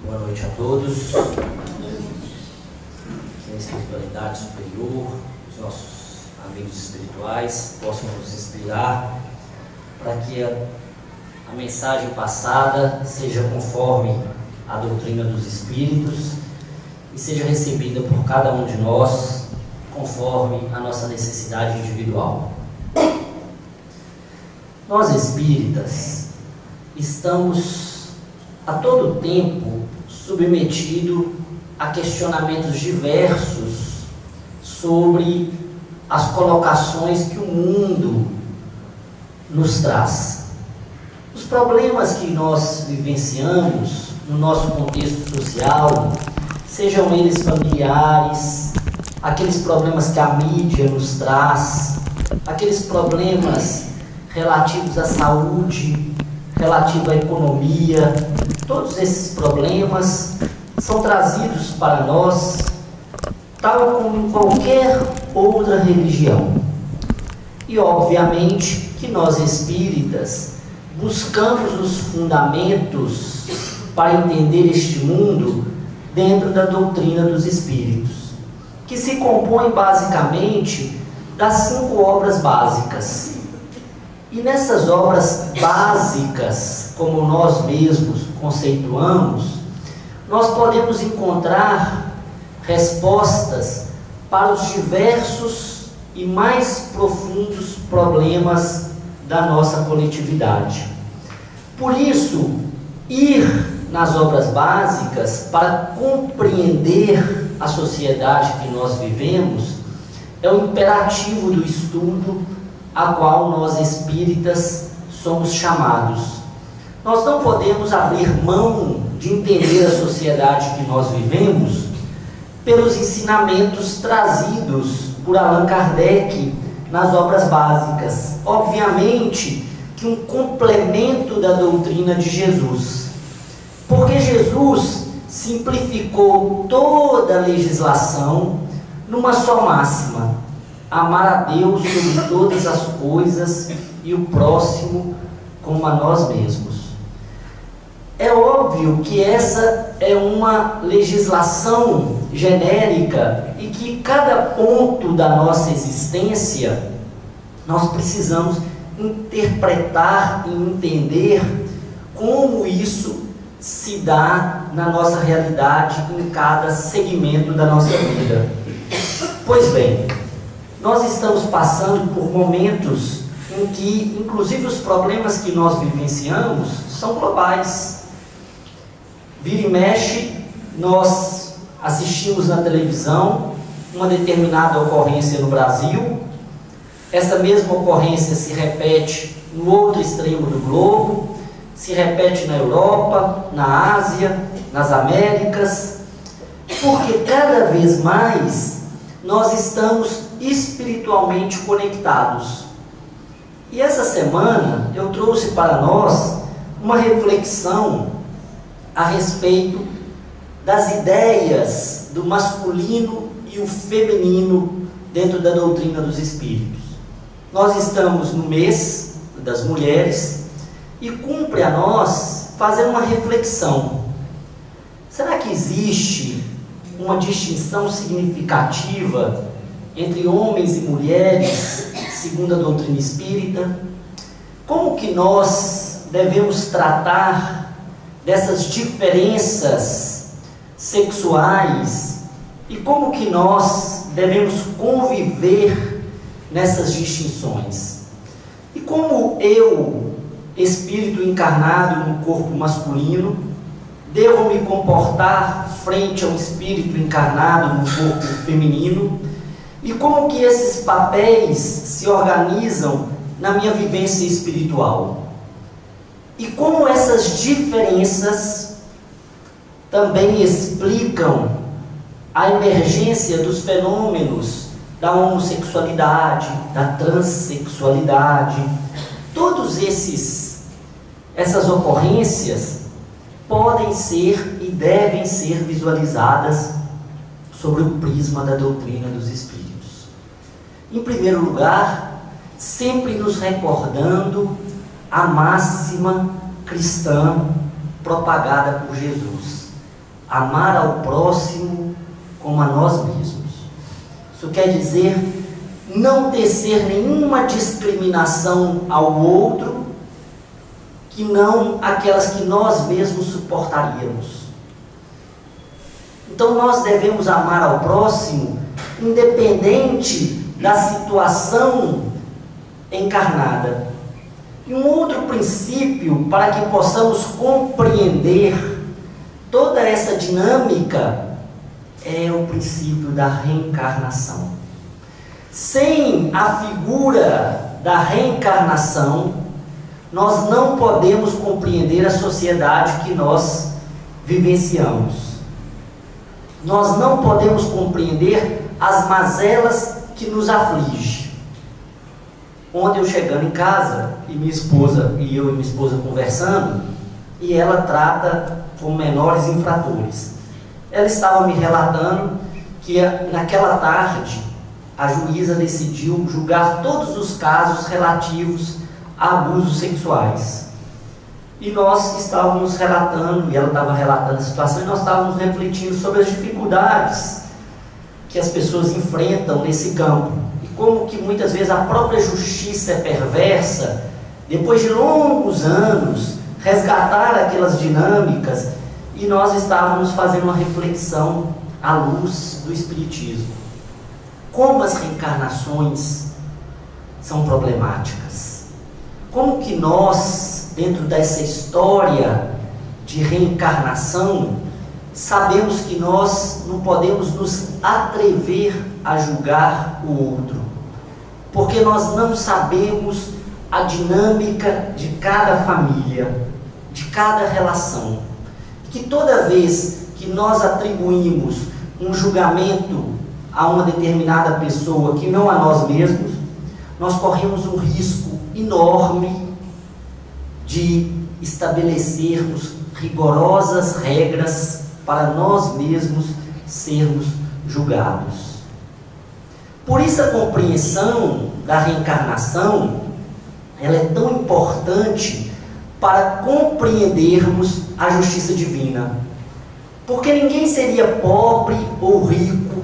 Boa noite a todos. Que a espiritualidade superior, os nossos amigos espirituais possam nos inspirar para que a mensagem passada seja conforme a doutrina dos Espíritos e seja recebida por cada um de nós conforme a nossa necessidade individual. Nós espíritas estamos a todo tempo submetidos a questionamentos diversos sobre as colocações que o mundo nos traz. Os problemas que nós vivenciamos no nosso contexto social, sejam eles familiares, aqueles problemas que a mídia nos traz, aqueles problemas relativos à saúde, relativos à economia, todos esses problemas são trazidos para nós, tal como em qualquer outra religião. E obviamente que nós espíritas buscamos os fundamentos para entender este mundo dentro da doutrina dos Espíritos, que se compõe basicamente das 5 obras básicas. E nessas obras básicas, como nós mesmos conceituamos, nós podemos encontrar respostas para os diversos e mais profundos problemas da nossa coletividade. Por isso, ir nas obras básicas para compreender a sociedade que nós vivemos é o imperativo do estudo a qual nós espíritas somos chamados. Nós não podemos abrir mão de entender a sociedade que nós vivemos pelos ensinamentos trazidos por Allan Kardec nas obras básicas. Obviamente que um complemento da doutrina de Jesus, porque Jesus simplificou toda a legislação numa só máxima: amar a Deus sobre todas as coisas e o próximo como a nós mesmos. É óbvio que essa é uma legislação genérica e que cada ponto da nossa existência nós precisamos interpretar e entender como isso se dá na nossa realidade em cada segmento da nossa vida. Pois bem, nós estamos passando por momentos em que, inclusive, os problemas que nós vivenciamos são globais. Vira e mexe, nós assistimos na televisão uma determinada ocorrência no Brasil, essa mesma ocorrência se repete no outro extremo do globo, se repete na Europa, na Ásia, nas Américas, porque cada vez mais nós estamos espiritualmente conectados. E essa semana eu trouxe para nós uma reflexão a respeito das ideias do masculino e o feminino dentro da doutrina dos Espíritos. Nós estamos no mês das mulheres e cumpre a nós fazer uma reflexão. Será que existe uma distinção significativa entre homens e mulheres, segundo a doutrina espírita? Como que nós devemos tratar dessas diferenças sexuais e como que nós devemos conviver nessas distinções? E como eu, espírito encarnado no corpo masculino, devo me comportar frente a um espírito encarnado no corpo feminino? E como que esses papéis se organizam na minha vivência espiritual? E como essas diferenças também explicam a emergência dos fenômenos da homossexualidade, da transexualidade. Todos essas ocorrências podem ser e devem ser visualizadas sobre o prisma da doutrina dos Espíritos. Em primeiro lugar, sempre nos recordando a máxima cristã propagada por Jesus: amar ao próximo como a nós mesmos. Isso quer dizer não tecer nenhuma discriminação ao outro, que não aquelas que nós mesmos suportaríamos. Então nós devemos amar ao próximo, independente da situação encarnada. E um outro princípio para que possamos compreender toda essa dinâmica é o princípio da reencarnação. Sem a figura da reencarnação, nós não podemos compreender a sociedade que nós vivenciamos. Nós não podemos compreender as mazelas que nos afligem. Ontem eu chegando em casa, eu e minha esposa conversando, e ela trata como menores infratores. Ela estava me relatando que naquela tarde a juíza decidiu julgar todos os casos relativos a abusos sexuais. E nós estávamos relatando, e ela estava relatando a situação, e nós estávamos refletindo sobre as dificuldades que as pessoas enfrentam nesse campo. E como que muitas vezes a própria justiça é perversa, depois de longos anos, resgatar aquelas dinâmicas, e nós estávamos fazendo uma reflexão à luz do Espiritismo. Como as reencarnações são problemáticas. Como que nós, dentro dessa história de reencarnação, sabemos que nós não podemos nos atrever a julgar o outro, porque nós não sabemos a dinâmica de cada família, de cada relação. Que toda vez que nós atribuímos um julgamento a uma determinada pessoa que não a nós mesmos, nós corremos um risco enorme de estabelecermos rigorosas regras para nós mesmos sermos julgados. Por isso a compreensão da reencarnação, ela é tão importante para compreendermos a justiça divina. Porque ninguém seria pobre ou rico,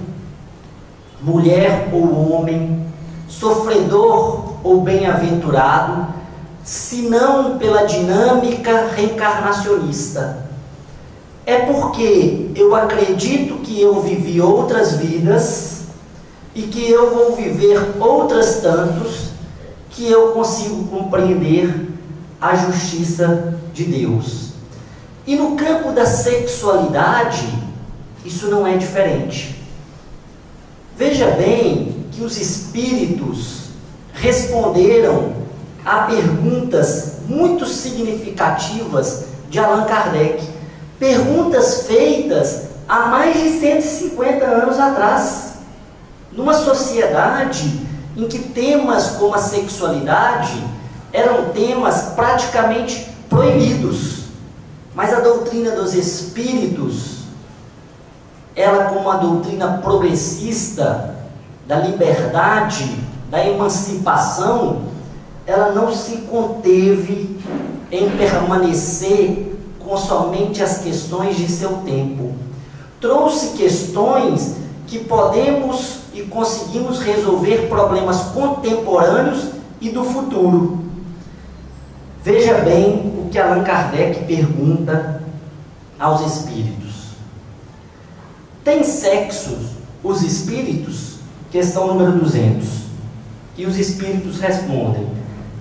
mulher ou homem, sofredor ou bem-aventurado, senão pela dinâmica reencarnacionista. É porque eu acredito que eu vivi outras vidas e que eu vou viver outras tantos, que eu consigo compreender a justiça de Deus. E no campo da sexualidade, isso não é diferente. Veja bem que os espíritos responderam a perguntas muito significativas de Allan Kardec. Perguntas feitas há mais de 150 anos atrás, numa sociedade em que temas como a sexualidade eram temas praticamente proibidos. Mas a doutrina dos espíritos, ela como a doutrina progressista da liberdade, da emancipação, ela não se conteve em permanecer com somente as questões de seu tempo. Trouxe questões que podemos e conseguimos resolver problemas contemporâneos e do futuro. Veja bem o que Allan Kardec pergunta aos espíritos. Tem sexo os espíritos? Questão número 200. E os espíritos respondem: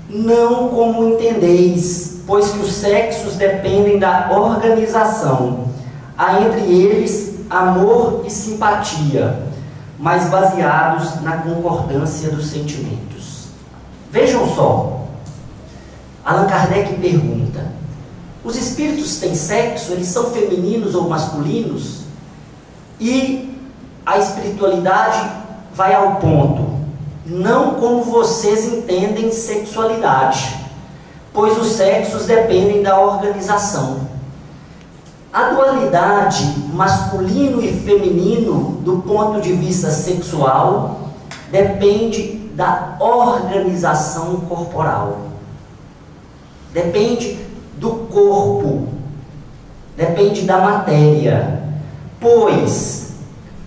não como entendeis, pois que os sexos dependem da organização. Há entre eles amor e simpatia, mas baseados na concordância dos sentimentos. Vejam só, Allan Kardec pergunta: os espíritos têm sexo? Eles são femininos ou masculinos? E a espiritualidade vai ao ponto: não como vocês entendem sexualidade, pois os sexos dependem da organização. A dualidade masculino e feminino, do ponto de vista sexual, depende da organização corporal. Depende do corpo, depende da matéria. pois,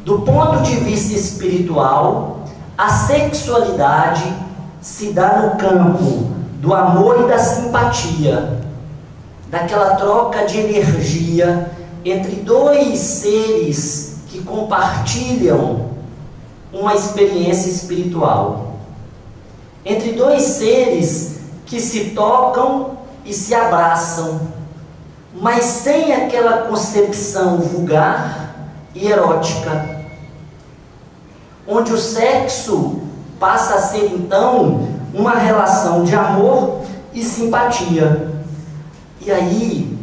do ponto de vista espiritual, a sexualidade se dá no campo do amor e da simpatia, daquela troca de energia entre dois seres que compartilham uma experiência espiritual, entre dois seres que se tocam e se abraçam, mas sem aquela concepção vulgar e erótica, onde o sexo passa a ser então uma relação de amor e simpatia. E aí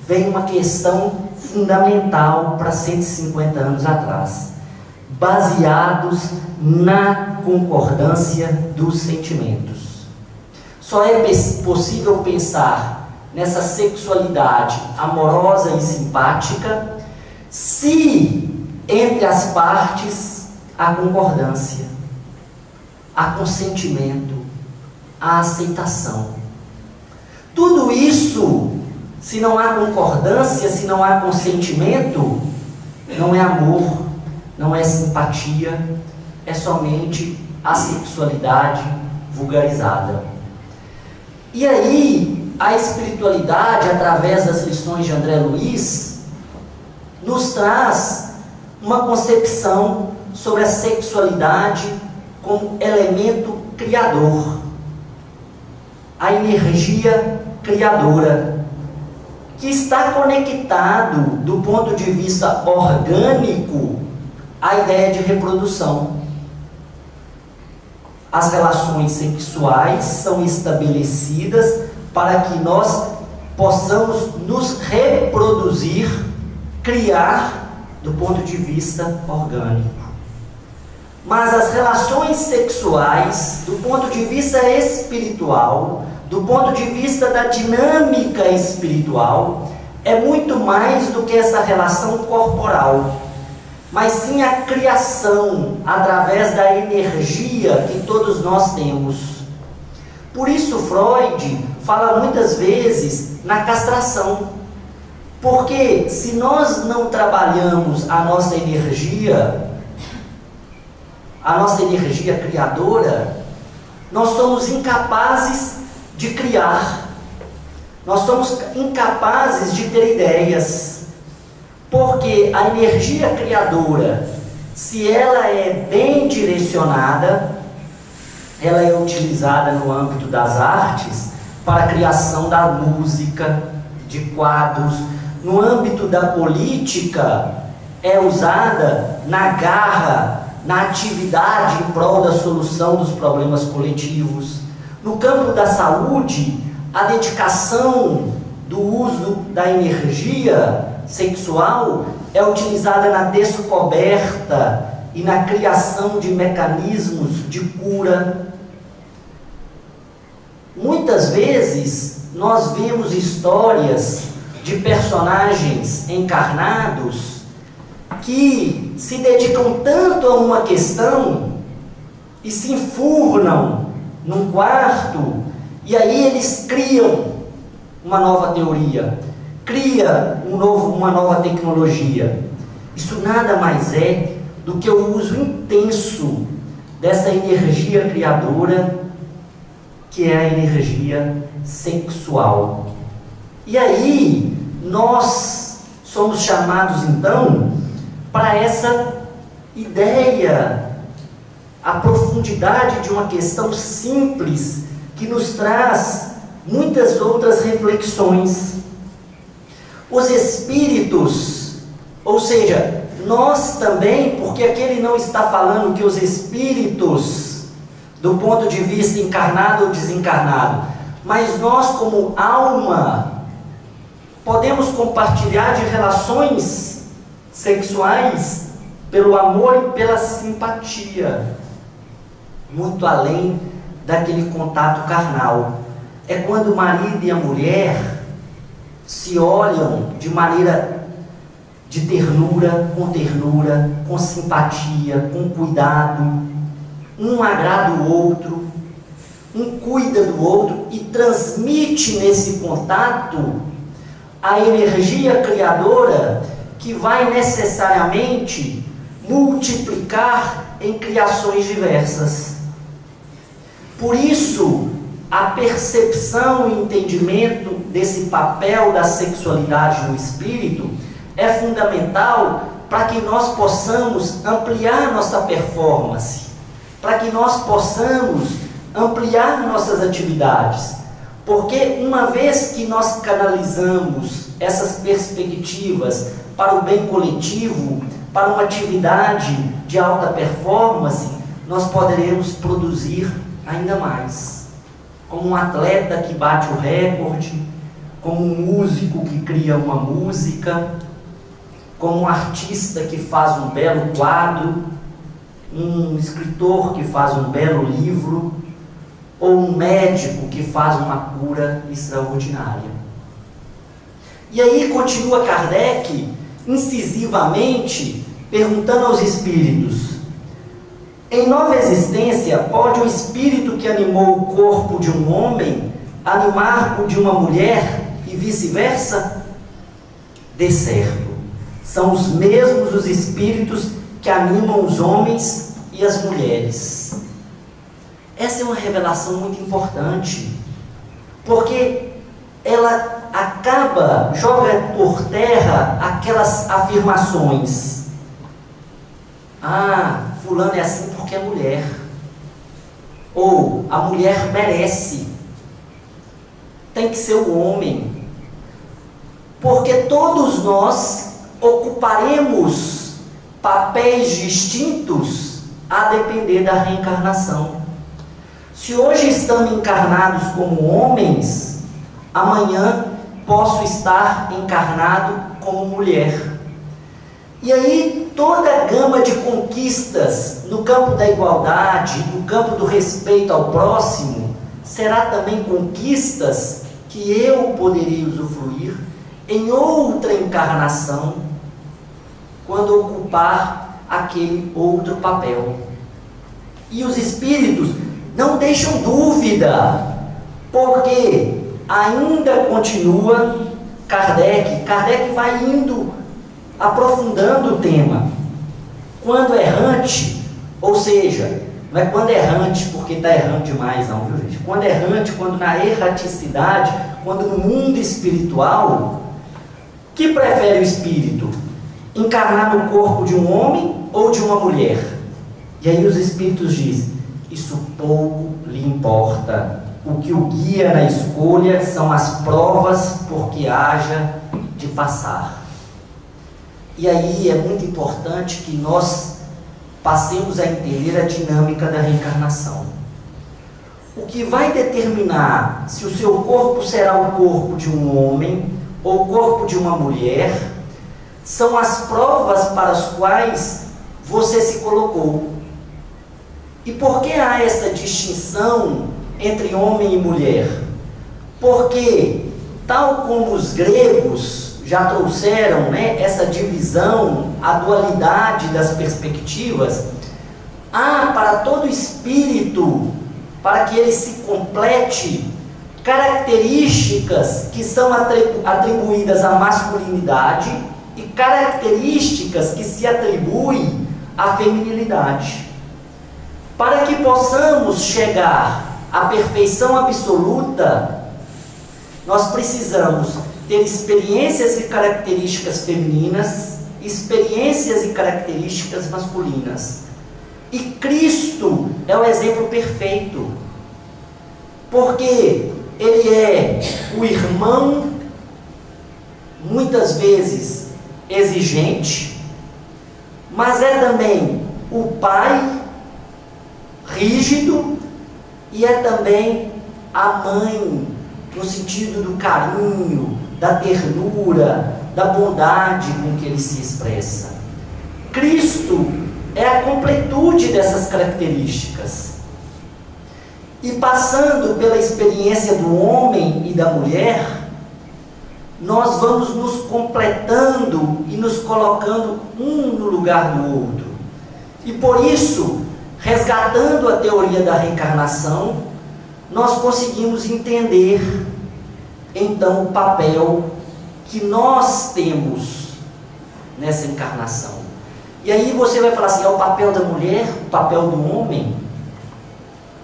vem uma questão fundamental para 150 anos atrás, baseados na concordância dos sentimentos. Só é possível pensar nessa sexualidade amorosa e simpática se entre as partes há concordância, há consentimento, há aceitação. Tudo isso, se não há concordância, se não há consentimento, não é amor, não é simpatia, é somente a sexualidade vulgarizada. E aí, a espiritualidade, através das lições de André Luiz, nos traz uma concepção sobre a sexualidade como elemento criador, a energia criadora, que está conectado do ponto de vista orgânico à ideia de reprodução. As relações sexuais são estabelecidas para que nós possamos nos reproduzir, criar do ponto de vista orgânico. Mas as relações sexuais, do ponto de vista espiritual, do ponto de vista da dinâmica espiritual, é muito mais do que essa relação corporal, mas sim a criação através da energia que todos nós temos. Por isso Freud fala muitas vezes na castração, porque se nós não trabalhamos a nossa energia criadora, nós somos incapazes de criar, nós somos incapazes de ter ideias, porque a energia criadora, se ela é bem direcionada, ela é utilizada no âmbito das artes para a criação da música, de quadros. No âmbito da política, é usada na garra, na atividade em prol da solução dos problemas coletivos. No campo da saúde, a dedicação do uso da energia sexual é utilizada na descoberta e na criação de mecanismos de cura. Muitas vezes nós vemos histórias de personagens encarnados que se dedicam tanto a uma questão e se enfurnam num quarto, e aí eles criam uma nova teoria, uma nova tecnologia. Isso nada mais é do que o uso intenso dessa energia criadora, que é a energia sexual. E aí nós somos chamados então para essa ideia, a profundidade de uma questão simples que nos traz muitas outras reflexões. Os espíritos, ou seja, nós também, porque aqui ele não está falando que os espíritos, do ponto de vista encarnado ou desencarnado, mas nós como alma, podemos compartilhar de relações sexuais pelo amor e pela simpatia, muito além daquele contato carnal. É quando o marido e a mulher se olham de maneira de ternura, com simpatia, com cuidado, um agrada o outro, um cuida do outro e transmite nesse contato a energia criadora que que vai necessariamente multiplicar em criações diversas. Por isso, a percepção e entendimento desse papel da sexualidade no espírito é fundamental para que nós possamos ampliar nossa performance, para que nós possamos ampliar nossas atividades. Porque uma vez que nós canalizamos essas perspectivas para o bem coletivo, para uma atividade de alta performance, nós poderemos produzir ainda mais. Como um atleta que bate o recorde, como um músico que cria uma música, como um artista que faz um belo quadro, um escritor que faz um belo livro, ou um médico que faz uma cura extraordinária. E aí continua Kardec, incisivamente, perguntando aos espíritos: em nova existência, pode o espírito que animou o corpo de um homem animar o de uma mulher e vice-versa? De certo, são os mesmos os espíritos que animam os homens e as mulheres. Essa é uma revelação muito importante, porque ela joga por terra aquelas afirmações: ah, fulano é assim porque é mulher, ou a mulher merece, tem que ser o homem, porque todos nós ocuparemos papéis distintos a depender da reencarnação. Se hoje estamos encarnados como homens, amanhã posso estar encarnado como mulher. E aí toda a gama de conquistas no campo da igualdade, no campo do respeito ao próximo, será também conquistas que eu poderia usufruir em outra encarnação, quando ocupar aquele outro papel. E os espíritos não deixam dúvida, porque ainda continua Kardec vai indo, aprofundando o tema. Quando errante, ou seja, não é quando errante porque está errando demais não, viu gente? Quando errante, quando na erraticidade, quando no mundo espiritual, que prefere o espírito? Encarnar no corpo de um homem ou de uma mulher? E aí os espíritos dizem: isso pouco lhe importa. O que o guia na escolha são as provas por que haja de passar. E aí é muito importante que nós passemos a entender a dinâmica da reencarnação. O que vai determinar se o seu corpo será o corpo de um homem ou o corpo de uma mulher são as provas para as quais você se colocou. E por que há essa distinção entre homem e mulher? Porque, tal como os gregos já trouxeram, essa divisão, a dualidade das perspectivas, há para todo espírito, para que ele se complete, características que são atribuídas à masculinidade e características que se atribuem à feminilidade. Para que possamos chegar à perfeição absoluta, nós precisamos ter experiências e características femininas, experiências e características masculinas. E Cristo é o exemplo perfeito, porque Ele é o irmão, muitas vezes exigente, mas é também o pai rígido e é também a mãe, no sentido do carinho, da ternura, da bondade com que ele se expressa. Cristo é a completude dessas características. E passando pela experiência do homem e da mulher, nós vamos nos completando e nos colocando um no lugar do outro. E por isso, resgatando a teoria da reencarnação, nós conseguimos entender então o papel que nós temos nessa encarnação. E aí você vai falar assim, é o papel da mulher, o papel do homem?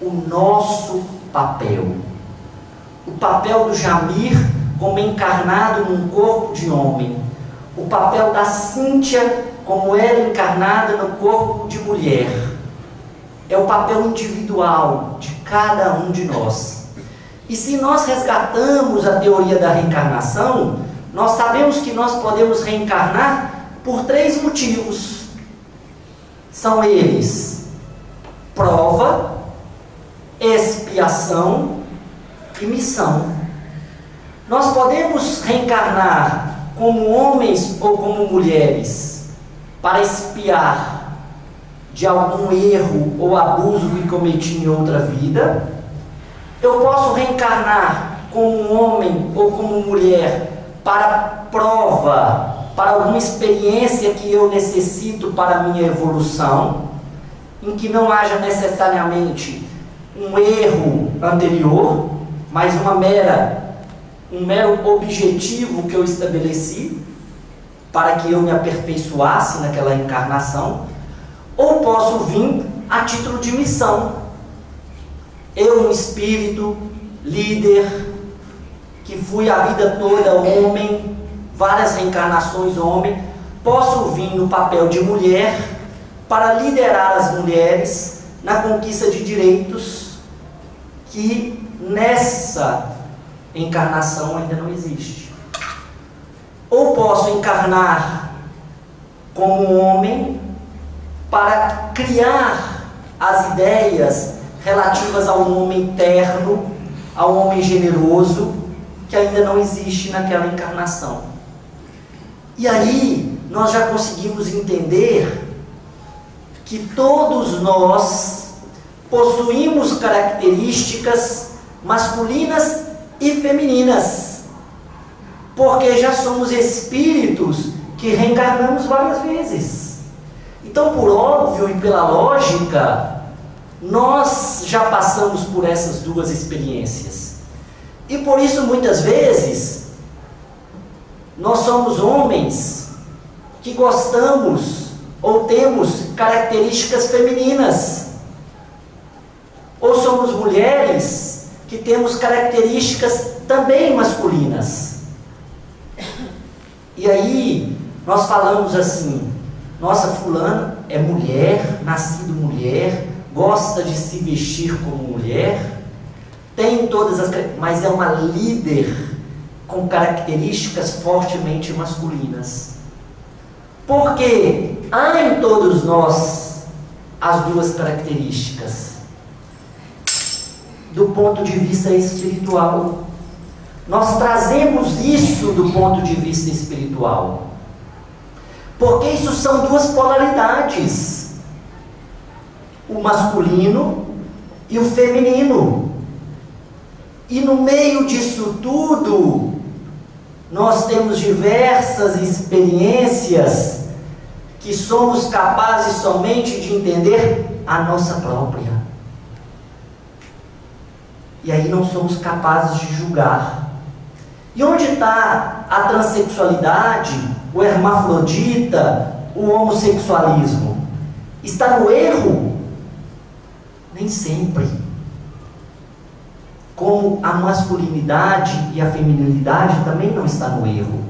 O nosso papel. O papel do Jamir como encarnado num corpo de homem. O papel da Cíntia como ela encarnada no corpo de mulher. É o papel individual de cada um de nós. E se nós resgatamos a teoria da reencarnação, nós sabemos que nós podemos reencarnar por 3 motivos. São eles: prova, expiação e missão. Nós podemos reencarnar como homens ou como mulheres para expiar de algum erro ou abuso que cometi em outra vida. Eu posso reencarnar como homem ou como mulher para prova, para alguma experiência que eu necessito para a minha evolução, em que não haja necessariamente um erro anterior, mas um mero objetivo que eu estabeleci para que eu me aperfeiçoasse naquela encarnação. Ou posso vir a título de missão. Eu, um espírito líder, que fui a vida toda homem, várias reencarnações homem, posso vir no papel de mulher para liderar as mulheres na conquista de direitos que nessa encarnação ainda não existe. Ou posso encarnar como homem para criar as ideias relativas ao homem terno, ao homem generoso, que ainda não existe naquela encarnação. E aí nós já conseguimos entender que todos nós possuímos características masculinas e femininas, porque já somos espíritos que reencarnamos várias vezes. Então, por óbvio e pela lógica, nós já passamos por essas 2 experiências. E por isso, muitas vezes, nós somos homens que gostamos ou temos características femininas. Ou somos mulheres que temos características também masculinas. E aí, nós falamos assim, nossa, fulano é mulher, nascido mulher, gosta de se vestir como mulher, tem todas as... mas é uma líder com características fortemente masculinas. Porque há em todos nós as 2 características. Do ponto de vista espiritual, nós trazemos isso do ponto de vista espiritual. Porque isso são 2 polaridades, o masculino e o feminino. E no meio disso tudo, nós temos diversas experiências que somos capazes somente de entender a nossa própria. E aí não somos capazes de julgar. E onde está a transexualidade, o hermafrodita, o homossexualismo? Está no erro? Nem sempre. Como a masculinidade e a feminilidade também não está no erro.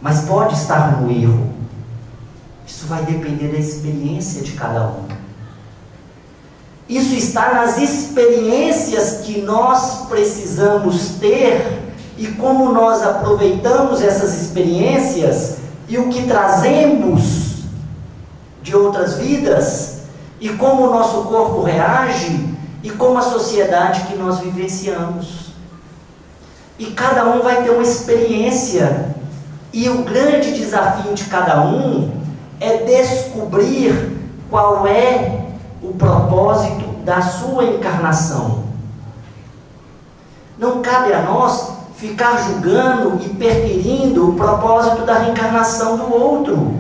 Mas pode estar no erro. Isso vai depender da experiência de cada um. Isso está nas experiências que nós precisamos ter e como nós aproveitamos essas experiências e o que trazemos de outras vidas e como o nosso corpo reage e como a sociedade que nós vivenciamos. E cada um vai ter uma experiência, e o grande desafio de cada um é descobrir qual é o propósito da sua encarnação. Não cabe a nós ficar julgando e perquirindo o propósito da reencarnação do outro.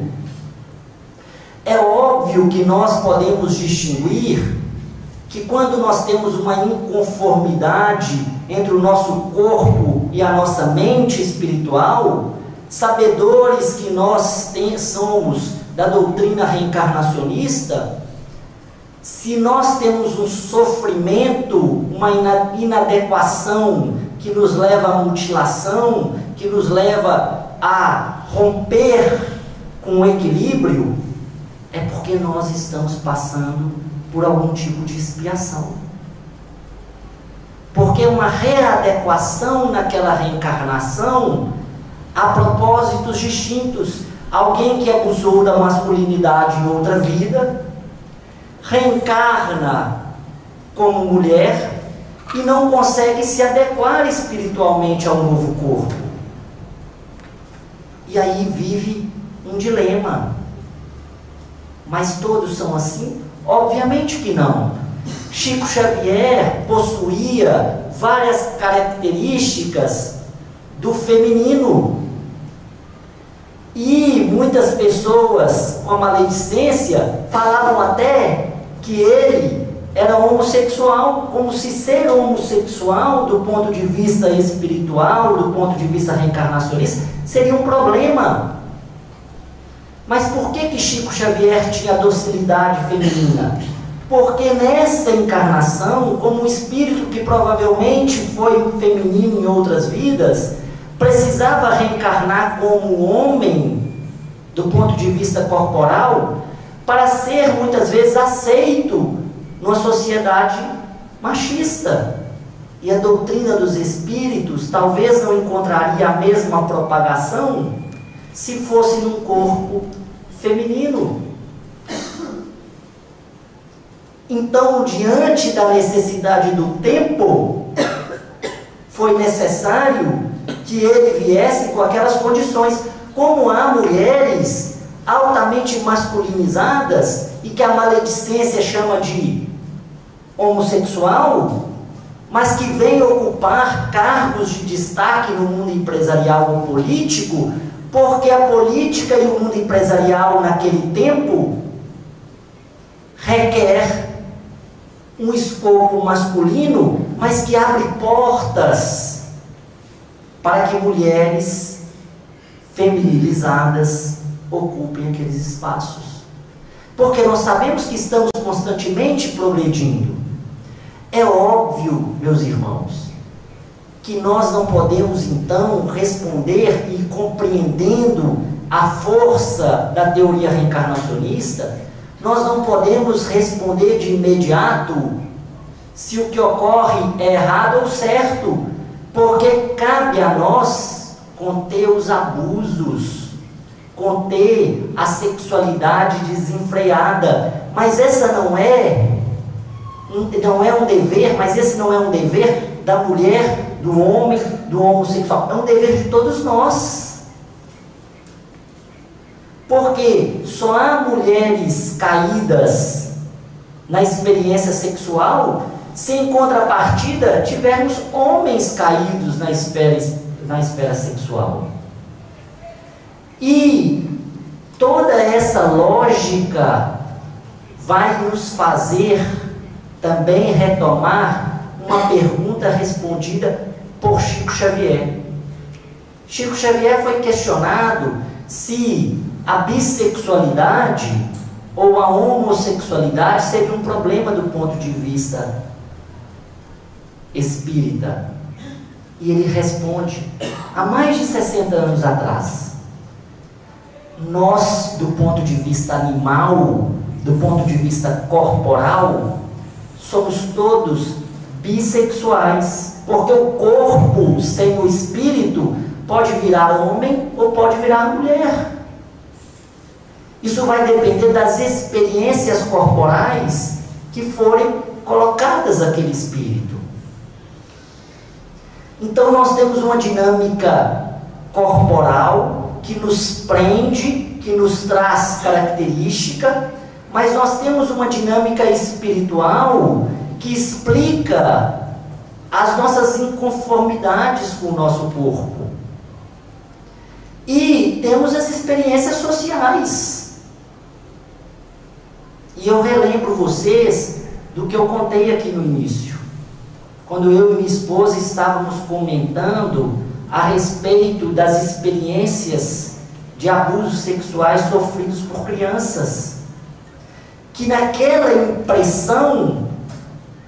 É óbvio que nós podemos distinguir que quando nós temos uma inconformidade entre o nosso corpo e a nossa mente espiritual, sabedores que nós somos da doutrina reencarnacionista, se nós temos um sofrimento, uma inadequação que nos leva à mutilação, que nos leva a romper com o equilíbrio, é porque nós estamos passando por algum tipo de expiação. Porque uma readequação naquela reencarnação a propósitos distintos. Alguém que abusou da masculinidade em outra vida, reencarna como mulher e não consegue se adequar espiritualmente ao novo corpo. E aí vive um dilema. Mas todos são assim? Obviamente que não. Chico Xavier possuía várias características do feminino. E muitas pessoas com a maledicência falavam até que ele era homossexual, como se ser homossexual do ponto de vista espiritual, do ponto de vista reencarnacionista, seria um problema. Mas por que Chico Xavier tinha docilidade feminina? Porque nessa encarnação, como um espírito que provavelmente foi feminino em outras vidas, precisava reencarnar como homem, do ponto de vista corporal, para ser muitas vezes aceito numa sociedade machista. E a doutrina dos espíritos talvez não encontraria a mesma propagação se fosse num corpo feminino. Então, diante da necessidade do tempo, foi necessário que ele viesse com aquelas condições. Como há mulheres altamente masculinizadas e que a maledicência chama de homossexual, mas que vêm ocupar cargos de destaque no mundo empresarial ou político, porque a política e o mundo empresarial naquele tempo requer um escopo masculino, mas que abre portas para que mulheres feminilizadas ocupem aqueles espaços. Porque nós sabemos que estamos constantemente progredindo. É óbvio, meus irmãos, que nós não podemos então responder e compreendendo a força da teoria reencarnacionista, nós não podemos responder de imediato se o que ocorre é errado ou certo, porque cabe a nós conter os abusos, conter a sexualidade desenfreada, mas essa não é um dever, mas esse não é um dever da mulher, do homem, do homossexual, é um dever de todos nós. Porque só há mulheres caídas na experiência sexual se em contrapartida tivermos homens caídos na esfera sexual. E toda essa lógica vai nos fazer também retomar uma pergunta respondida por Chico Xavier. Chico Xavier foi questionado se a bissexualidade ou a homossexualidade seria um problema do ponto de vista espírita. E ele responde, há mais de 60 anos atrás, nós, do ponto de vista animal, do ponto de vista corporal, somos todos bissexuais, porque o corpo sem o espírito pode virar homem ou pode virar mulher. Isso vai depender das experiências corporais que forem colocadas naquele espírito. Então nós temos uma dinâmica corporal que nos prende, que nos traz característica, mas nós temos uma dinâmica espiritual que explica as nossas inconformidades com o nosso corpo. E temos as experiências sociais. E eu relembro vocês do que eu contei aqui no início. Quando eu e minha esposa estávamos comentando a respeito das experiências de abusos sexuais sofridos por crianças, que naquela impressão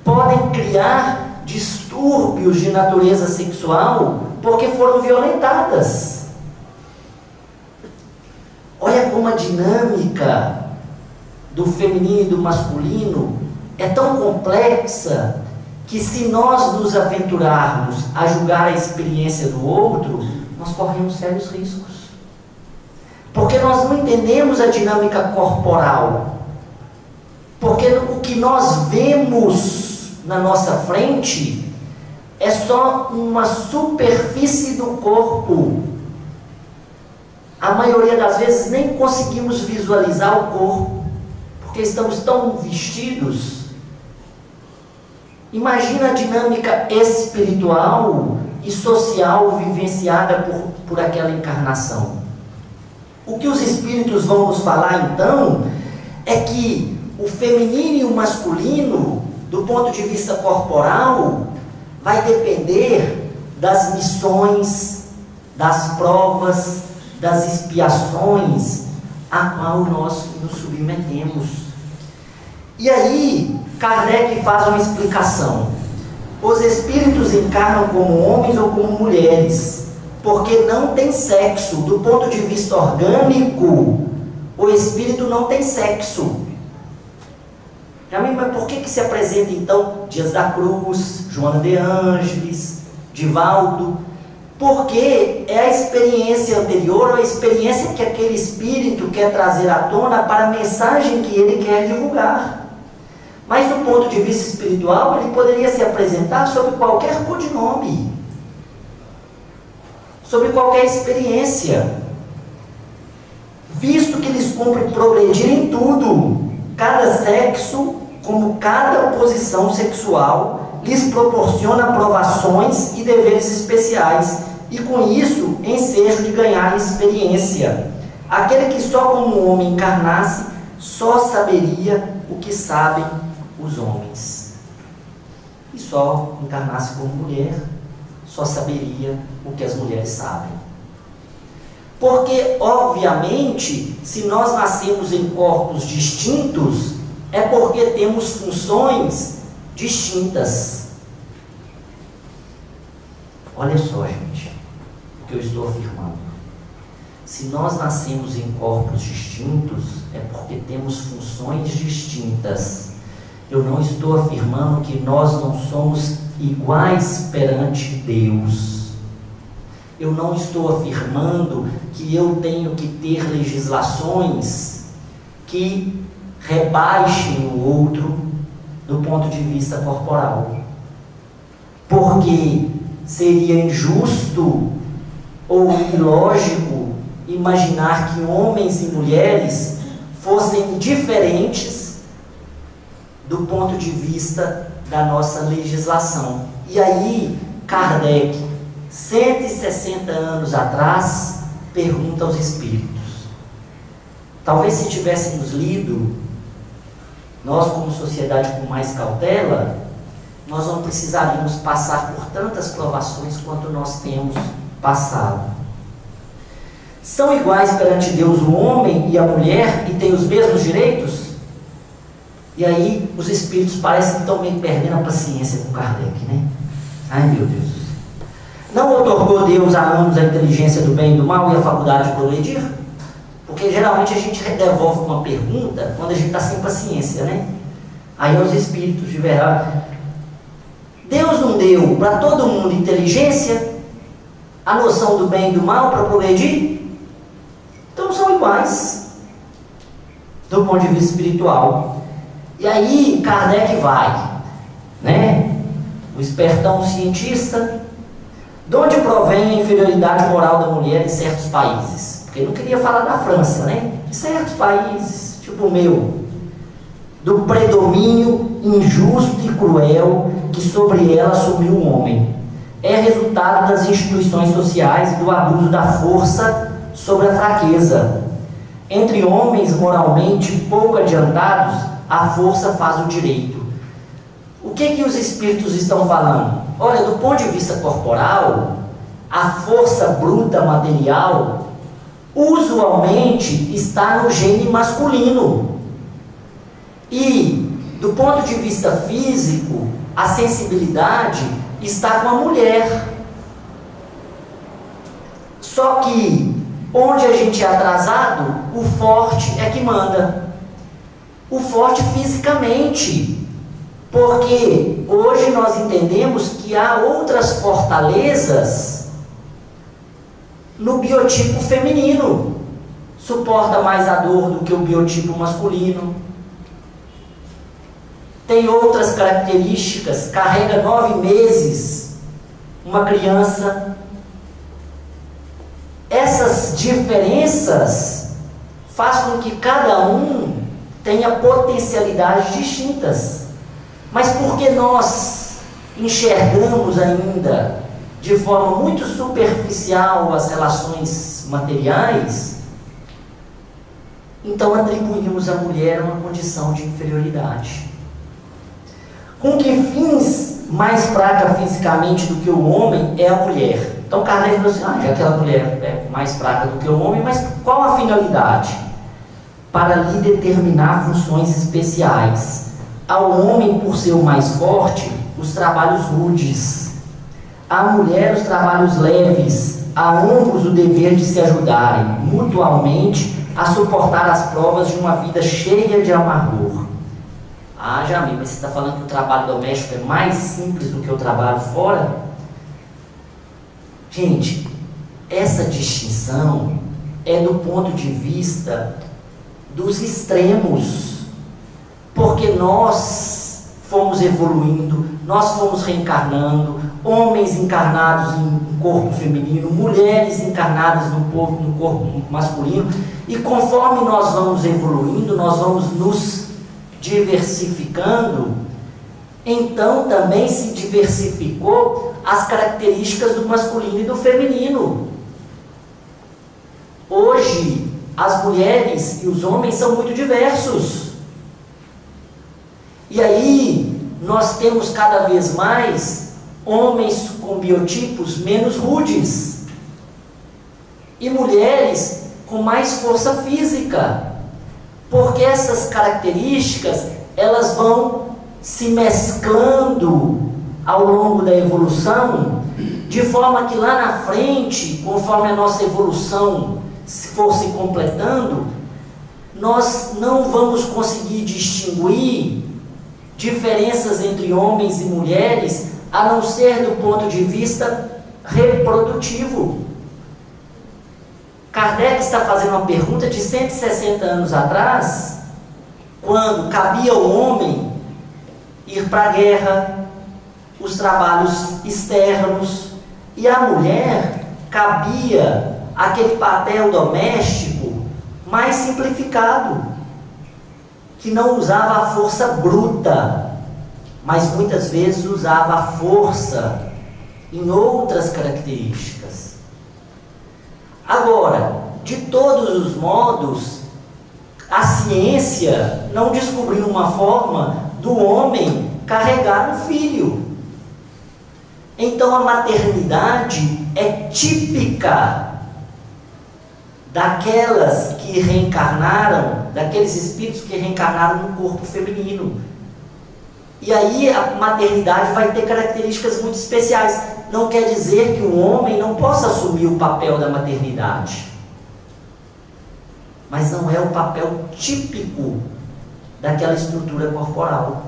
podem criar distúrbios de natureza sexual porque foram violentadas. Olha como a dinâmica do feminino e do masculino é tão complexa que, se nós nos aventurarmos a julgar a experiência do outro, nós corremos sérios riscos. Porque nós não entendemos a dinâmica corporal. Porque o que nós vemos na nossa frente é só uma superfície do corpo. A maioria das vezes nem conseguimos visualizar o corpo, porque estamos tão vestidos. Imagina a dinâmica espiritual e social vivenciada por aquela encarnação. O que os espíritos vão nos falar então é que o feminino e o masculino, do ponto de vista corporal, vai depender das missões, das provas, das expiações a qual nós nos submetemos. E aí Kardec faz uma explicação. Os espíritos encarnam como homens ou como mulheres, porque não tem sexo. Do ponto de vista orgânico, o espírito não tem sexo. Mas por que se apresenta então Dias da Cruz, Joana de Ângeles, Divaldo? Porque é a experiência anterior, a experiência que aquele espírito quer trazer à tona para a mensagem que ele quer divulgar. Mas do ponto de vista espiritual, ele poderia se apresentar sob qualquer codinome, sobre qualquer experiência, visto que lhes cumpre progredir em tudo. Cada sexo, como cada posição sexual, lhes proporciona provações e deveres especiais, e com isso ensejo de ganhar experiência. Aquele que só como homem encarnasse, só saberia o que sabem os homens, e só encarnasse como mulher, só saberia o que as mulheres sabem. Porque, obviamente, se nós nascemos em corpos distintos, é porque temos funções distintas. Olha só, gente, o que eu estou afirmando. Se nós nascemos em corpos distintos, é porque temos funções distintas. Eu não estou afirmando que nós não somos iguais perante Deus. Eu não estou afirmando que eu tenho que ter legislações que rebaixem o outro do ponto de vista corporal. Porque seria injusto ou ilógico imaginar que homens e mulheres fossem diferentes do ponto de vista da nossa legislação. E aí, Kardec, 160 anos atrás, pergunta aos espíritos. Talvez se tivéssemos lido, nós como sociedade com mais cautela, nós não precisaríamos passar por tantas provações quanto nós temos passado. São iguais perante Deus o homem e a mulher e têm os mesmos direitos? E aí os espíritos parecem que estão meio perdendo a paciência com Kardec, né? Ai, meu Deus. Não outorgou Deus a ambos a inteligência do bem e do mal e a faculdade de progredir? Porque geralmente a gente devolve uma pergunta quando a gente está sem paciência, né? Aí os espíritos de verdade. Deus não deu para todo mundo inteligência, a noção do bem e do mal para progredir? Então são iguais do ponto de vista espiritual. E aí Kardec vai, né? O espertão cientista, de onde provém a inferioridade moral da mulher em certos países? Porque ele não queria falar da França, né? Em certos países, tipo o meu, do predomínio injusto e cruel que sobre ela assumiu o homem. É resultado das instituições sociais e do abuso da força sobre a fraqueza. Entre homens moralmente pouco adiantados, a força faz o direito. O que os espíritos estão falando? Olha, do ponto de vista corporal, a força bruta material usualmente está no gene masculino. E, do ponto de vista físico, a sensibilidade está com a mulher. Só que, onde a gente é atrasado, o forte é que manda. O forte fisicamente. Porque hoje nós entendemos que há outras fortalezas no biotipo feminino. Suporta mais a dor do que o biotipo masculino. Tem outras características, carrega 9 meses uma criança. Essas diferenças fazem com que cada um tenha potencialidades distintas. Mas porque nós enxergamos ainda de forma muito superficial as relações materiais, então atribuímos à mulher uma condição de inferioridade. Com que fins mais fraca fisicamente do que o homem é a mulher? Então Kardec falou assim, já que a mulher é mais fraca do que o homem, mas qual a finalidade? Para lhe determinar funções especiais. Ao homem, por ser o mais forte, os trabalhos rudes. À mulher, os trabalhos leves. A ambos o dever de se ajudarem mutuamente a suportar as provas de uma vida cheia de amargor. Jamil, mas você está falando que o trabalho doméstico é mais simples do que o trabalho fora? Gente, essa distinção é do ponto de vista dos extremos, porque nós fomos evoluindo, nós fomos reencarnando, homens encarnados em corpo feminino, mulheres encarnadas no corpo masculino, e conforme nós vamos evoluindo, nós vamos nos diversificando, então também se diversificou as características do masculino e do feminino. Hoje, as mulheres e os homens são muito diversos. E aí, nós temos cada vez mais homens com biotipos menos rudes e mulheres com mais força física. Porque essas características, elas vão se mesclando ao longo da evolução, de forma que lá na frente, conforme a nossa evolução for se completando, nós não vamos conseguir distinguir diferenças entre homens e mulheres, a não ser do ponto de vista reprodutivo. Kardec está fazendo uma pergunta de 160 anos atrás, quando cabia ao homem ir para a guerra, os trabalhos externos, e à mulher cabia aquele papel doméstico mais simplificado, que não usava a força bruta, mas muitas vezes usava a força em outras características. Agora, de todos os modos, a ciência não descobriu uma forma do homem carregar um filho. Então a maternidade é típica daquelas que reencarnaram, daqueles espíritos que reencarnaram no corpo feminino. E aí a maternidade vai ter características muito especiais. Não quer dizer que o homem não possa assumir o papel da maternidade, mas não é o papel típico daquela estrutura corporal.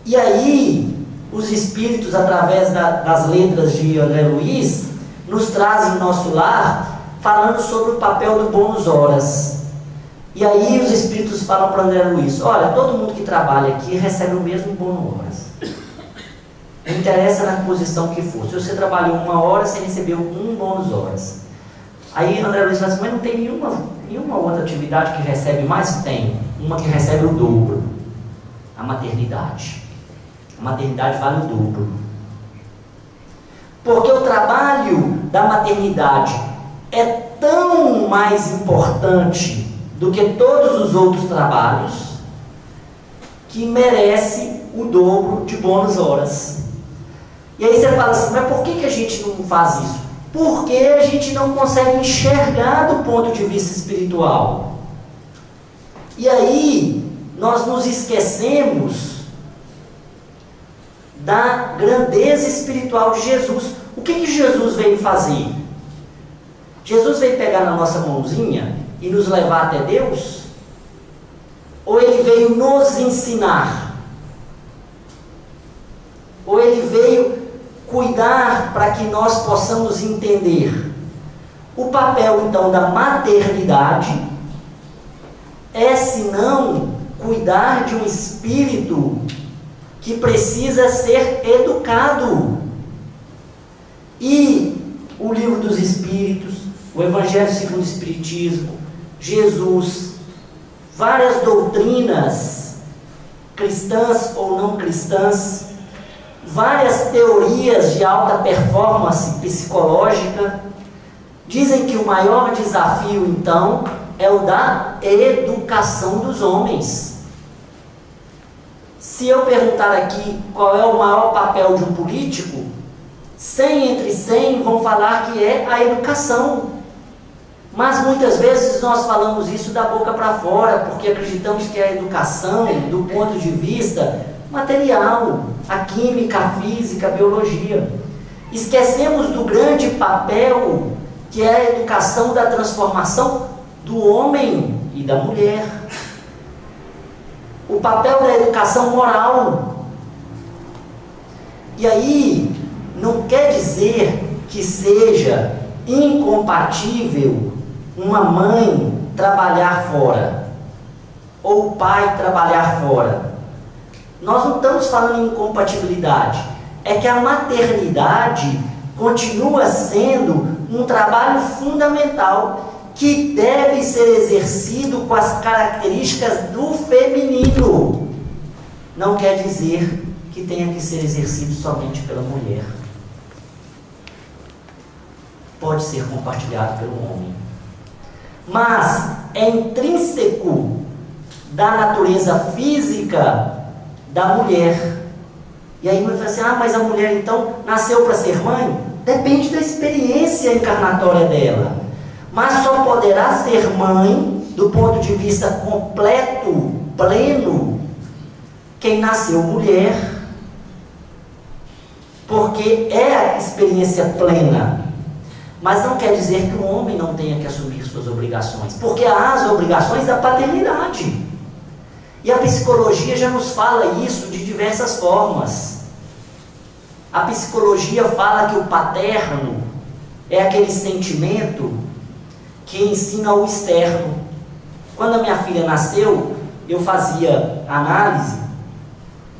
E aí os espíritos, através das letras de André Luiz, nos trazem nosso lar, falando sobre o papel do bônus horas. E aí os espíritos falam para André Luiz: olha, todo mundo que trabalha aqui recebe o mesmo bônus horas. Não interessa na posição que for. Se você trabalhou 1 hora, você recebeu 1 bônus horas. Aí André Luiz fala assim: mas não tem nenhuma outra atividade que recebe mais? Tem. Uma que recebe o dobro. A maternidade. A maternidade vale o dobro. Porque o trabalho da maternidade é tão mais importante do que todos os outros trabalhos, que merece o dobro de bônus horas. E aí você fala assim, mas por que a gente não faz isso? Porque a gente não consegue enxergar do ponto de vista espiritual. E aí nós nos esquecemos da grandeza espiritual de Jesus. O que Jesus veio fazer? Jesus veio pegar na nossa mãozinha e nos levar até Deus? Ou ele veio nos ensinar? Ou ele veio cuidar para que nós possamos entender? O papel então da maternidade é, senão, cuidar de um espírito que precisa ser educado. E o Livro dos Espíritos, o Evangelho segundo o Espiritismo, Jesus, várias doutrinas, cristãs ou não cristãs, várias teorias de alta performance psicológica, dizem que o maior desafio, então, é o da educação dos homens. Se eu perguntar aqui qual é o maior papel de um político, 100 entre 100 vão falar que é a educação. Mas muitas vezes nós falamos isso da boca para fora, porque acreditamos que a educação, do ponto de vista material, a química, a física, a biologia. Esquecemos do grande papel que é a educação da transformação do homem e da mulher. O papel da educação moral. E aí, não quer dizer que seja incompatível uma mãe trabalhar fora, ou o pai trabalhar fora. Nós não estamos falando em incompatibilidade. É que a maternidade continua sendo um trabalho fundamental que deve ser exercido com as características do feminino. Não quer dizer que tenha que ser exercido somente pela mulher. Pode ser compartilhado pelo homem. Mas é intrínseco da natureza física da mulher. E aí você fala assim, mas a mulher então nasceu para ser mãe? Depende da experiência encarnatória dela. Mas só poderá ser mãe, do ponto de vista completo, pleno, quem nasceu mulher. Porque é a experiência plena. Mas não quer dizer que o homem não tenha que assumir suas obrigações. Porque há as obrigações da paternidade. E a psicologia já nos fala isso de diversas formas. A psicologia fala que o paterno é aquele sentimento que ensina o externo. Quando a minha filha nasceu, eu fazia análise,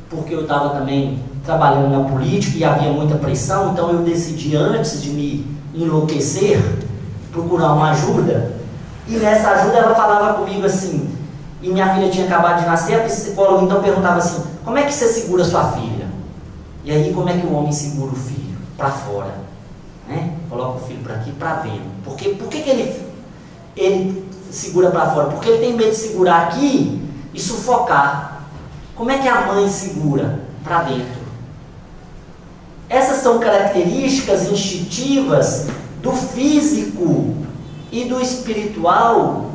porque eu estava também trabalhando na política e havia muita pressão, então eu decidi, antes de me enlouquecer, procurar uma ajuda. E nessa ajuda ela falava comigo assim, e minha filha tinha acabado de nascer, a psicóloga então perguntava assim, como é que você segura sua filha? E aí como é que o homem segura o filho? Para fora, né? Coloca o filho para aqui, para dentro. Por que ele segura para fora? Porque ele tem medo de segurar aqui e sufocar. Como é que a mãe segura? Para dentro. Essas são características instintivas do físico e do espiritual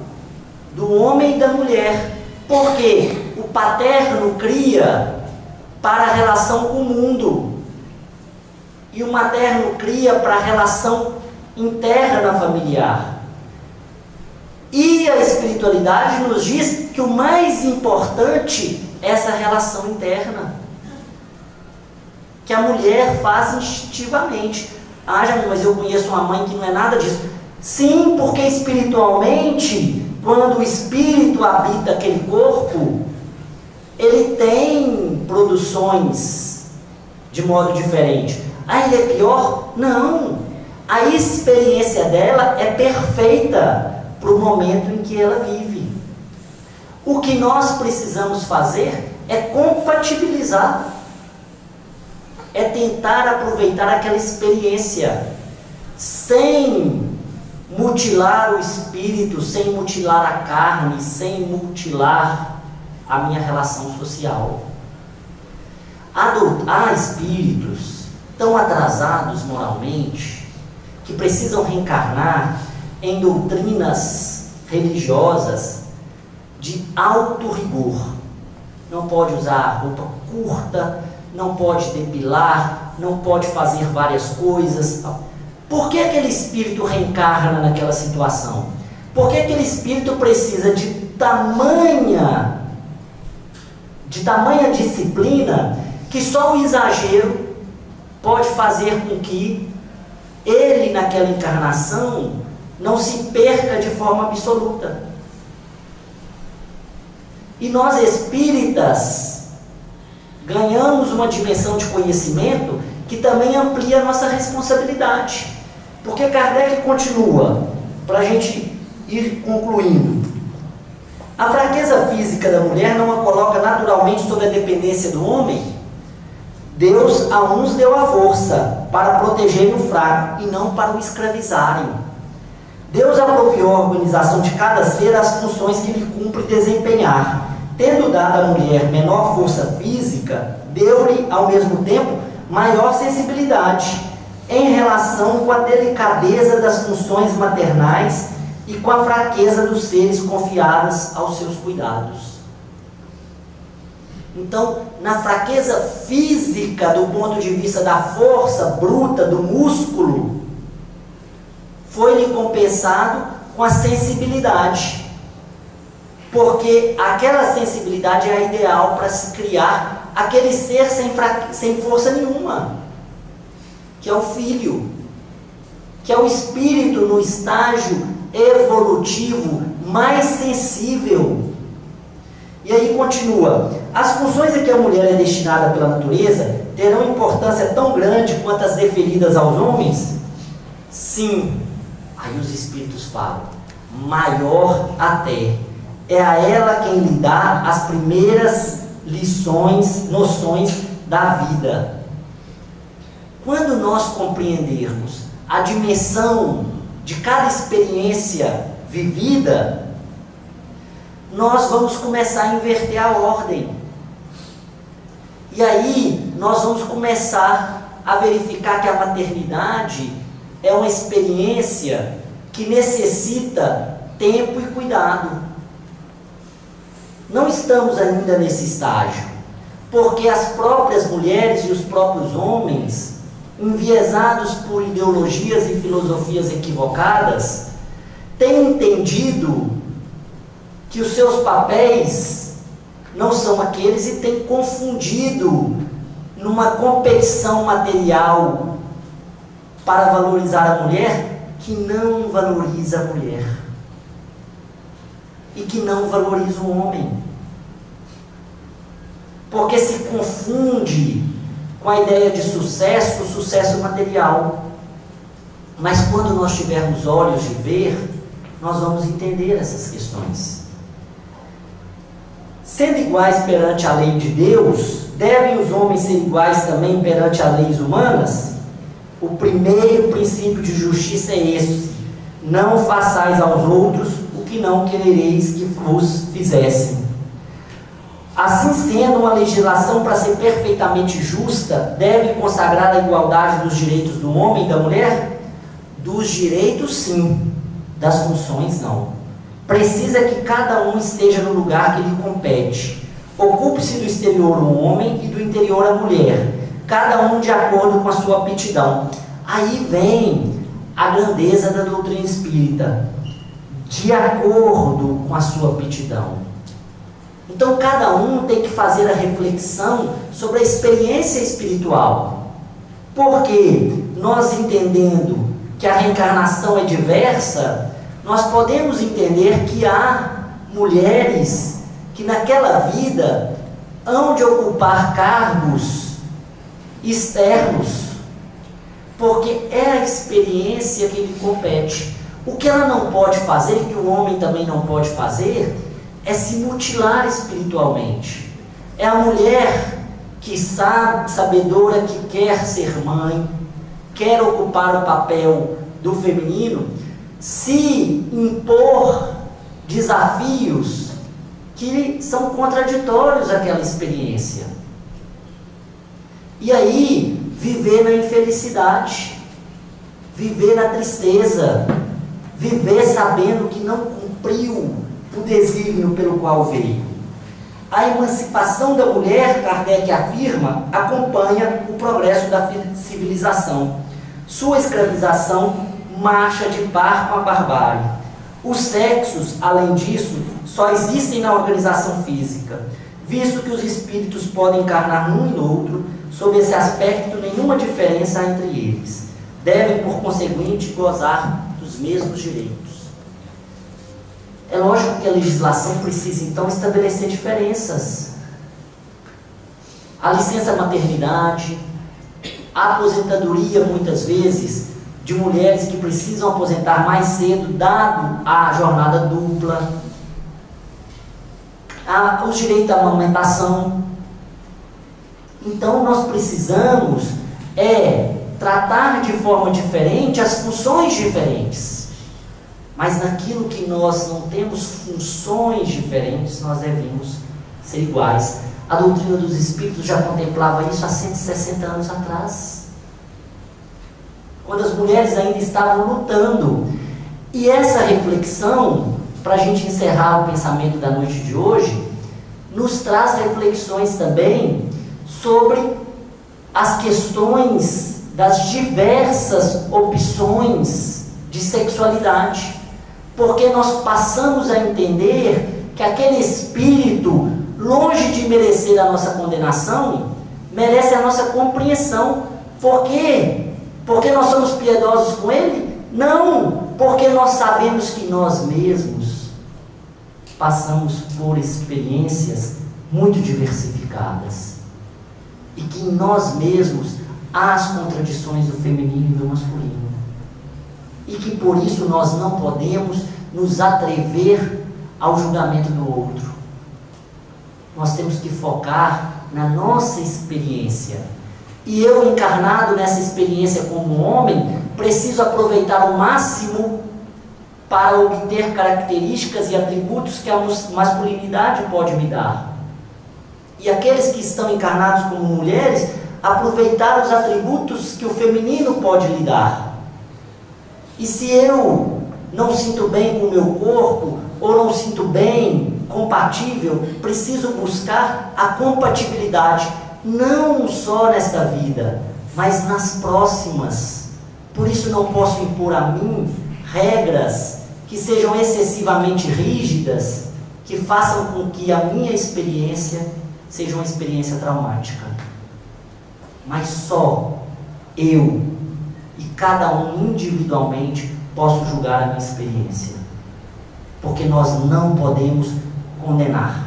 do homem e da mulher. Porque o paterno cria para a relação com o mundo e o materno cria para a relação interna familiar. E a espiritualidade nos diz que o mais importante é essa relação interna, que a mulher faz instintivamente. Jamil, mas eu conheço uma mãe que não é nada disso. Sim, porque espiritualmente, quando o espírito habita aquele corpo, ele tem produções de modo diferente. Ele é pior? Não. A experiência dela é perfeita para o momento em que ela vive. O que nós precisamos fazer é compatibilizar, é tentar aproveitar aquela experiência sem mutilar o espírito, sem mutilar a carne, sem mutilar a minha relação social. Há espíritos tão atrasados moralmente, que precisam reencarnar em doutrinas religiosas de alto rigor. Não pode usar roupa curta, não pode depilar, não pode fazer várias coisas. Por que aquele espírito reencarna naquela situação? Porque aquele espírito precisa de tamanha disciplina que só o exagero pode fazer com que ele, naquela encarnação, não se perca de forma absoluta. E nós espíritas ganhamos uma dimensão de conhecimento que também amplia a nossa responsabilidade. Porque Kardec continua, para a gente ir concluindo. A fraqueza física da mulher não a coloca naturalmente sob a dependência do homem. Deus a uns deu a força para proteger o fraco e não para o escravizarem. Deus apropriou a organização de cada ser às funções que lhe cumpre desempenhar. Tendo dado à mulher menor força física, deu-lhe, ao mesmo tempo, maior sensibilidade em relação com a delicadeza das funções maternais e com a fraqueza dos seres confiados aos seus cuidados. Então, na fraqueza física, do ponto de vista da força bruta, do músculo, foi-lhe compensado com a sensibilidade. Porque aquela sensibilidade é a ideal para se criar aquele ser sem força nenhuma, que é o filho, que é o espírito no estágio evolutivo mais sensível. E aí continua: as funções a que a mulher é destinada pela natureza terão importância tão grande quanto as deferidas aos homens? Sim. Aí os espíritos falam: maior até. É a ela quem lhe dá as primeiras noções da vida. Quando nós compreendermos a dimensão de cada experiência vivida, nós vamos começar a inverter a ordem. E aí nós vamos começar a verificar que a maternidade é uma experiência que necessita tempo e cuidado. Não estamos ainda nesse estágio, porque as próprias mulheres e os próprios homens, enviesados por ideologias e filosofias equivocadas, têm entendido que os seus papéis não são aqueles e têm confundido numa competição material para valorizar a mulher que não valoriza a mulher e que não valoriza o homem, porque se confunde com a ideia de sucesso, o sucesso material. Mas quando nós tivermos olhos de ver, nós vamos entender essas questões. Sendo iguais perante a lei de Deus, devem os homens ser iguais também perante as leis humanas? O primeiro princípio de justiça é esse: não façais aos outros o que não querereis que vos fizessem. Assim sendo, uma legislação, para ser perfeitamente justa, deve consagrar a igualdade dos direitos do homem e da mulher? Dos direitos, sim. Das funções, não. Precisa que cada um esteja no lugar que lhe compete. Ocupe-se do exterior o homem e do interior a mulher, cada um de acordo com a sua aptidão. Aí vem a grandeza da doutrina espírita: de acordo com a sua aptidão. Então cada um tem que fazer a reflexão sobre a experiência espiritual. Porque nós, entendendo que a reencarnação é diversa, nós podemos entender que há mulheres que naquela vida hão de ocupar cargos externos, porque é a experiência que lhe compete. O que ela não pode fazer, e que o homem também não pode fazer, é se mutilar espiritualmente. É a mulher que sabe, sabedora, que quer ser mãe, quer ocupar o papel do feminino, se impor desafios que são contraditórios àquela experiência. E aí viver na infelicidade, viver na tristeza, viver sabendo que não cumpriu o desígnio pelo qual veio. A emancipação da mulher, Kardec afirma, acompanha o progresso da civilização. Sua escravização marcha de par com a barbárie. Os sexos, além disso, só existem na organização física, visto que os espíritos podem encarnar num e no outro. Sob esse aspecto, nenhuma diferença há entre eles. Devem, por conseguinte, gozar dos mesmos direitos. É lógico que a legislação precisa, então, estabelecer diferenças. A licença maternidade, a aposentadoria, muitas vezes, de mulheres que precisam aposentar mais cedo, dado a jornada dupla, os direitos à amamentação. Então, nós precisamos tratar de forma diferente as funções diferentes. Mas naquilo que nós não temos funções diferentes, nós devemos ser iguais. A doutrina dos Espíritos já contemplava isso há 160 anos atrás, quando as mulheres ainda estavam lutando. E essa reflexão, para a gente encerrar o pensamento da noite de hoje, nos traz reflexões também sobre as questões das diversas opções de sexualidade. Porque nós passamos a entender que aquele espírito, longe de merecer a nossa condenação, merece a nossa compreensão. Por quê? Porque nós somos piedosos com ele? Não, porque nós sabemos que nós mesmos passamos por experiências muito diversificadas e que em nós mesmos há as contradições do feminino e do masculino. E que por isso nós não podemos nos atrever ao julgamento do outro. Nós temos que focar na nossa experiência. E eu, encarnado nessa experiência como homem, preciso aproveitar ao máximo para obter características e atributos que a masculinidade pode me dar. E aqueles que estão encarnados como mulheres, aproveitar os atributos que o feminino pode lhe dar. E se eu não sinto bem com o meu corpo, ou não sinto bem, compatível, preciso buscar a compatibilidade, não só nesta vida, mas nas próximas. Por isso não posso impor a mim regras que sejam excessivamente rígidas, que façam com que a minha experiência seja uma experiência traumática. Mas só eu e cada um individualmente posso julgar a minha experiência, porque nós não podemos condenar.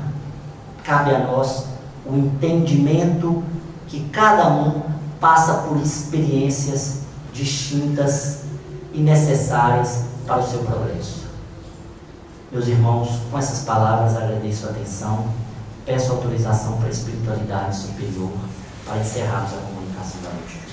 Cabe a nós o entendimento que cada um passa por experiências distintas e necessárias para o seu progresso. Meus irmãos, com essas palavras agradeço a atenção, peço autorização para a espiritualidade superior para encerrarmos a comunicação da noite.